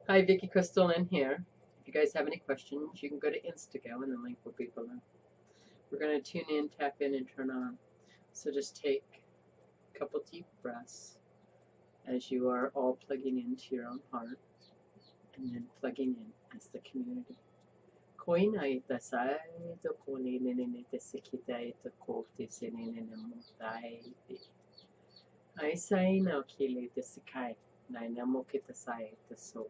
Hi, Vicky Crystal in here. If you guys have any questions, you can go to Instago and the link will be below. We're going to tune in, tap in, and turn on. So just take a couple deep breaths as you are all plugging into your own heart and then plugging in as the community. Koina ita sai to koni nene te sikita ita ko te senene mo tai te. Ai sai no kile te sikai. Nai namo kita sai te so.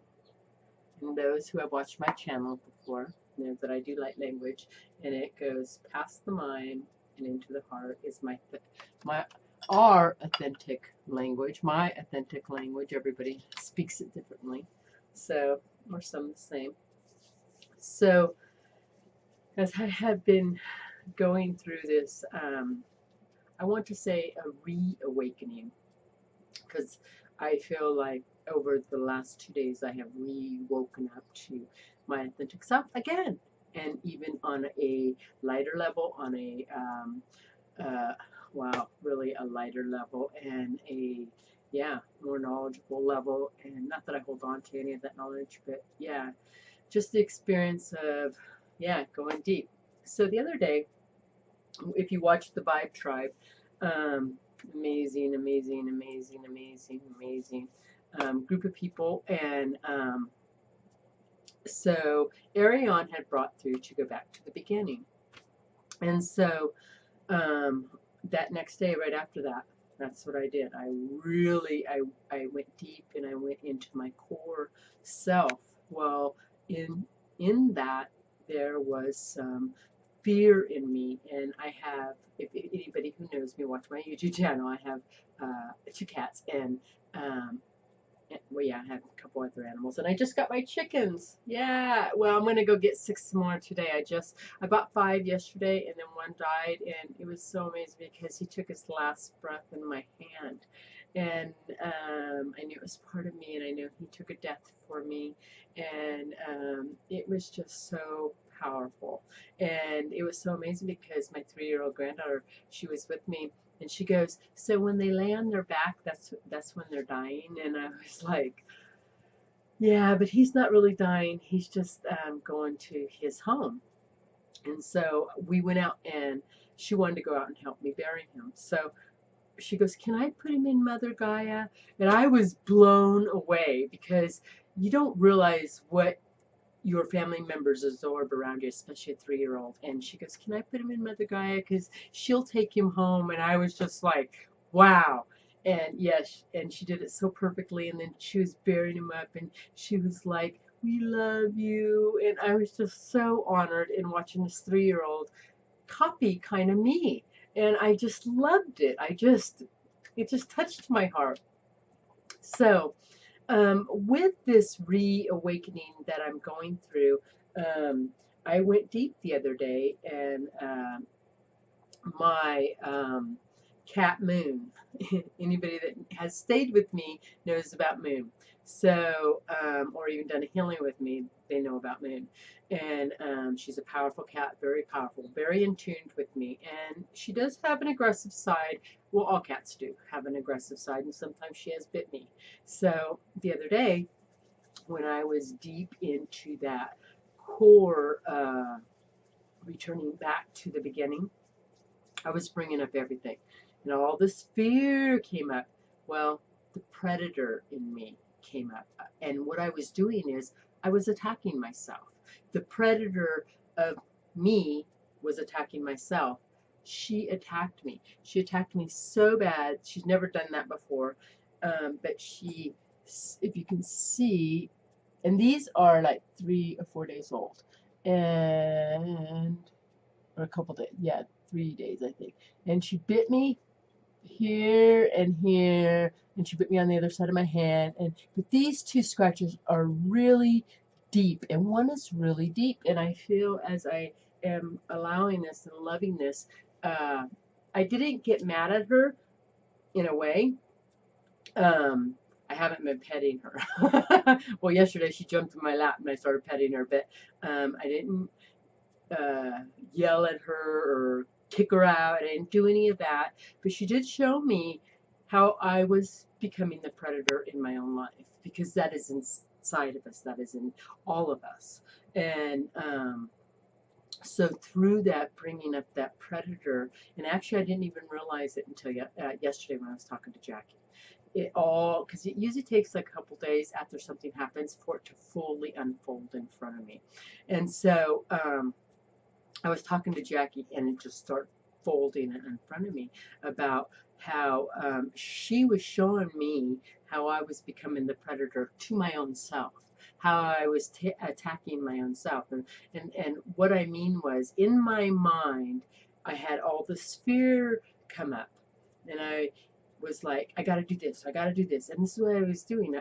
And those who have watched my channel before know that I do light language, and it goes past the mind and into the heart is our authentic language. My authentic language. Everybody speaks it differently, so or some the same. So as I have been going through this, I want to say a reawakening because I feel like over the last 2 days I have woken up to my authentic self again, and even on a lighter level, on a uh, wow, really a lighter level, and a more knowledgeable level. And not that I hold on to any of that knowledge, but yeah, just the experience of going deep. So the other day, if you watch the Vibe Tribe, um, amazing, amazing, amazing, amazing, amazing group of people. And so Ariane had brought through to go back to the beginning. And so that next day, right after that, that's what I did. I went deep and I went into my core self. Well, in that, there was some fear in me, and I have, if anybody who knows me, watch my YouTube channel, I have 2 cats, and um, well, yeah, I have a couple other animals, and I just got my chickens. Yeah, well, I'm gonna go get 6 more today. I bought 5 yesterday, and then one died, and it was so amazing because he took his last breath in my hand, and I knew it was part of me, and I knew he took a death for me, and it was just so powerful, and it was so amazing because my 3-year-old granddaughter, she was with me, and she goes, so when they lay on their back, that's when they're dying. And I was like, yeah, but he's not really dying. He's just going to his home. And so we went out, and she wanted to go out and help me bury him. So she goes, can I put him in Mother Gaia? And I was blown away because you don't realize what your family members absorb around you, especially a 3-year-old. And she goes, can I put him in Mother Gaia? Because she'll take him home. And I was just like, wow. And yes, and she did it so perfectly. And then she was burying him up, and she was like, we love you. And I was just so honored in watching this 3-year-old copy kind of me. And I just loved it. It just touched my heart. So, with this reawakening that I'm going through, um, I went deep the other day, and my cat Moon. Anybody that has stayed with me knows about Moon. So, or even done a healing with me, they know about Moon. And she's a powerful cat, very powerful, very in tune with me. And she does have an aggressive side. Well, all cats do have an aggressive side, and sometimes she has bit me. So the other day, when I was deep into that core, returning back to the beginning, I was bringing up everything. And all this fear came up. Well, the predator in me came up. And what I was doing is I was attacking myself. The predator of me was attacking myself. She attacked me. She attacked me so bad. She's never done that before. But she, if you can see, and these are like 3 or 4 days old. And or a couple days, yeah, 3 days, I think. And she bit me here and here, and she bit me on the other side of my hand. And but these 2 scratches are really deep, and one is really deep. And I feel as I am allowing this and loving this, I didn't get mad at her in a way. I haven't been petting her. Well, yesterday she jumped in my lap and I started petting her, but I didn't yell at her or kick her out. I didn't do any of that. But she did show me how I was becoming the predator in my own life, because that is inside of us, that is in all of us. And so through that, bringing up that predator, and actually I didn't even realize it until yesterday when I was talking to Jackie. It all, because it usually takes like a couple days after something happens for it to fully unfold in front of me. And so I was talking to Jackie, and it just started folding in front of me about how she was showing me how I was becoming the predator to my own self, how I was attacking my own self. And what I mean was, in my mind, I had all this fear come up, and I was like, I got to do this, I got to do this, and this is what I was doing.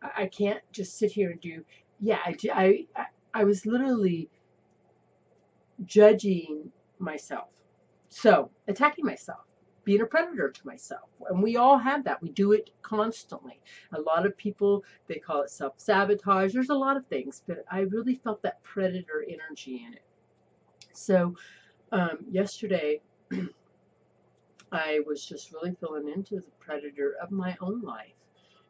I can't just sit here and do, yeah, I was literally judging myself. So, attacking myself, being a predator to myself. And we all have that. We do it constantly. A lot of people, they call it self-sabotage. There's a lot of things, but I really felt that predator energy in it. So, yesterday, I was just really feeling into the predator of my own life.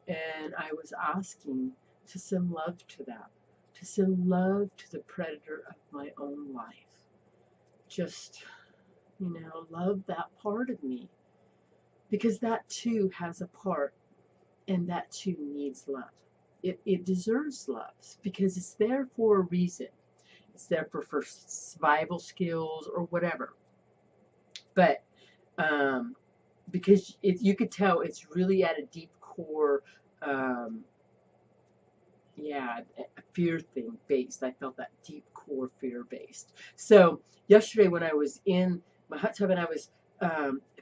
And I was asking to send love to that, to send love to the predator of my own life. Just, love that part of me, because that too has a part, and that too needs love. It deserves love because it's there for a reason. It's there for survival skills or whatever. But because you could tell it's really at a deep core, fear thing based. I felt that deep core fear based. So yesterday when I was in my hot tub and I was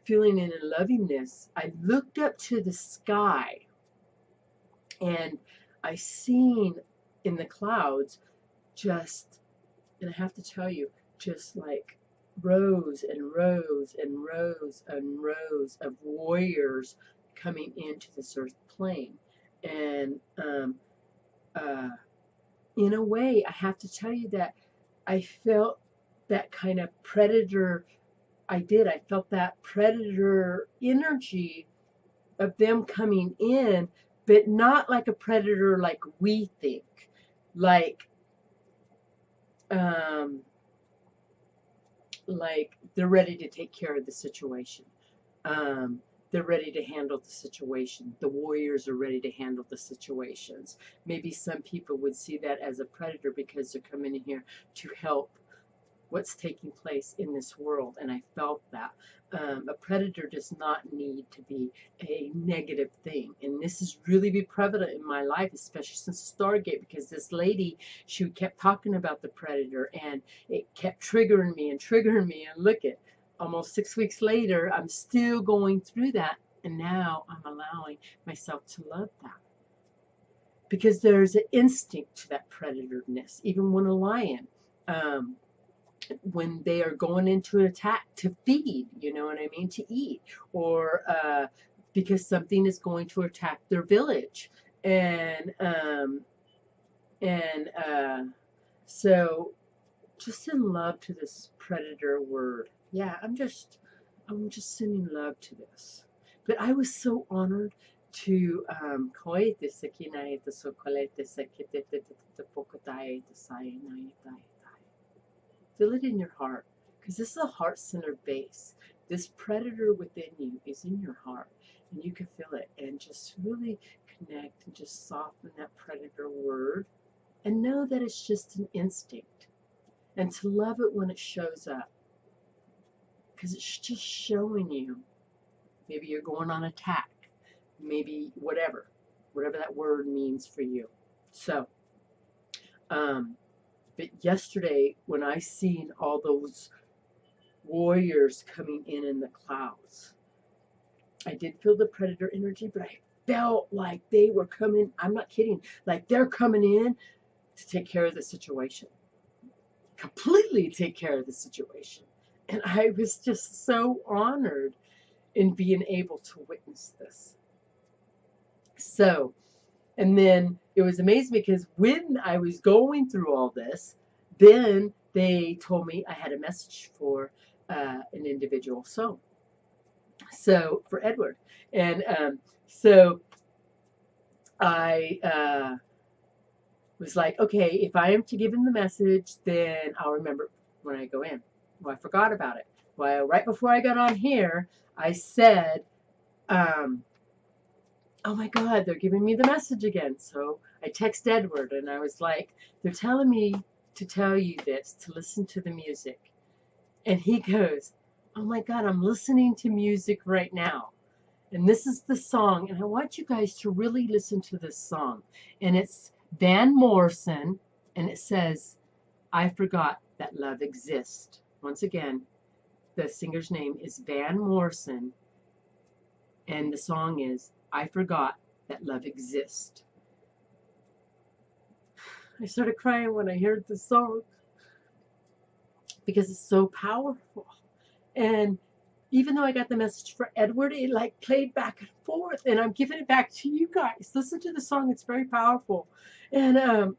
feeling in lovingness, I looked up to the sky, and I seen in the clouds just, and I have to tell you, just like rows and rows and rows and rows of warriors coming into this earth plane. And in a way, I have to tell you that I felt that kind of predator. I felt that predator energy of them coming in, but not like a predator like we think. Like they're ready to take care of the situation. They're ready to handle the situation. The warriors are ready to handle the situations. Maybe some people would see that as a predator because they're coming in here to help what's taking place in this world, and I felt that. A predator does not need to be a negative thing, and this has really been prevalent in my life, especially since Stargate, because this lady, she kept talking about the predator, and it kept triggering me, and look at, almost 6 weeks later, I'm still going through that, and now I'm allowing myself to love that. Because there's an instinct to that predatorness, even when a lion, when they are going into an attack to feed, you know what I mean, to eat, or because something is going to attack their village, and so just in love to this predator word. Yeah, I'm just sending love to this. But I was so honored to feel it in your heart, because this is a heart-centered base. This predator within you is in your heart, and you can feel it, and just really connect and just soften that predator word, and know that it's just an instinct, and to love it when it shows up, because it's just showing you. Maybe you're going on attack, maybe whatever that word means for you. So but yesterday, when I seen all those warriors coming in the clouds, I did feel the predator energy, but I felt like they were coming, I'm not kidding, like they're coming in to take care of the situation. Completely take care of the situation. And I was just so honored in being able to witness this. So, and then it was amazing because when I was going through all this, then they told me I had a message for an individual soul. So for Edward, and so I was like, okay, if I am to give him the message, then I'll remember when I go in. Well, I forgot about it. Well, right before I got on here, I said, oh my God, they're giving me the message again. So I text Edward and I was like, they're telling me to tell you this, to listen to the music. And he goes, oh my God, I'm listening to music right now. And this is the song, and I want you guys to really listen to this song. And it's Van Morrison, and it says, I Forgot That Love Exists. Once again, the singer's name is Van Morrison, and the song is, I Forgot That Love Exists. I started crying when I heard the song because it's so powerful. And even though I got the message for Edward, it like played back and forth, and I'm giving it back to you guys. Listen to the song; it's very powerful. And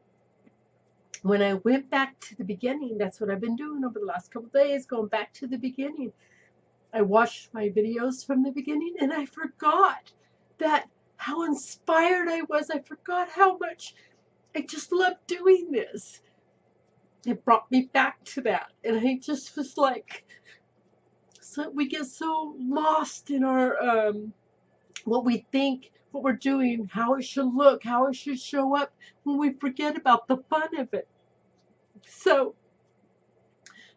when I went back to the beginning, that's what I've been doing over the last couple of days, going back to the beginning. I watched my videos from the beginning, and I forgot that how inspired I was. I forgot how much I just loved doing this. It brought me back to that, and I just was like. So we get so lost in our what we think, what we're doing, how it should look, how it should show up, when we forget about the fun of it. So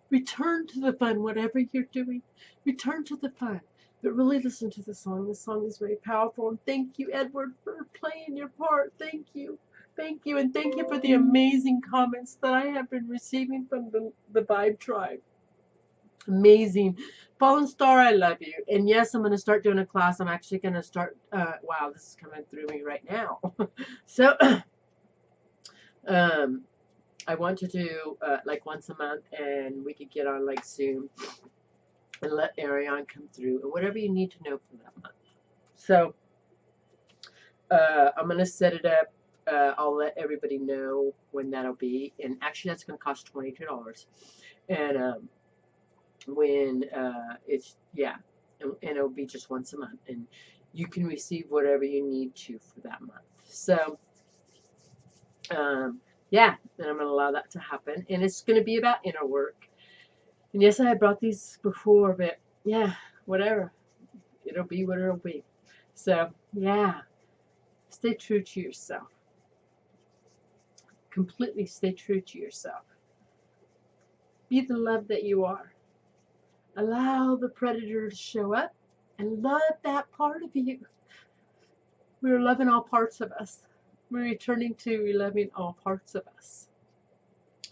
return to the fun, whatever you're doing. Return to the fun, but really listen to the song. The song is very powerful, and thank you, Edward, for playing your part. Thank you. Thank you, and thank you for the amazing comments that I have been receiving from the Vibe Tribe. Amazing. Fallen Star, I love you. And yes, I'm going to start doing a class. I'm actually going to start, wow, this is coming through me right now. So, I want to do like once a month, and we could get on like Zoom and let Ariane come through, and whatever you need to know for that month. So, I'm going to set it up. I'll let everybody know when that'll be. And actually, that's going to cost $22. And, when it's and it'll be just once a month, and you can receive whatever you need to for that month. So and I'm going to allow that to happen, and it's going to be about inner work. And yes, I had brought these before, but whatever, it'll be what it'll be. So stay true to yourself, completely stay true to yourself. Be the love that you are. Allow the predator to show up and love that part of you. We're loving all parts of us. We're returning to loving all parts of us.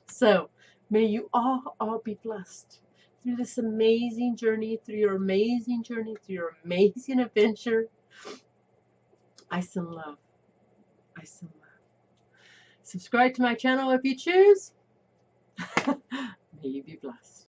So may you all be blessed through this amazing journey, through your amazing journey, through your amazing adventure. I send love. I send love. Subscribe to my channel if you choose. May you be blessed.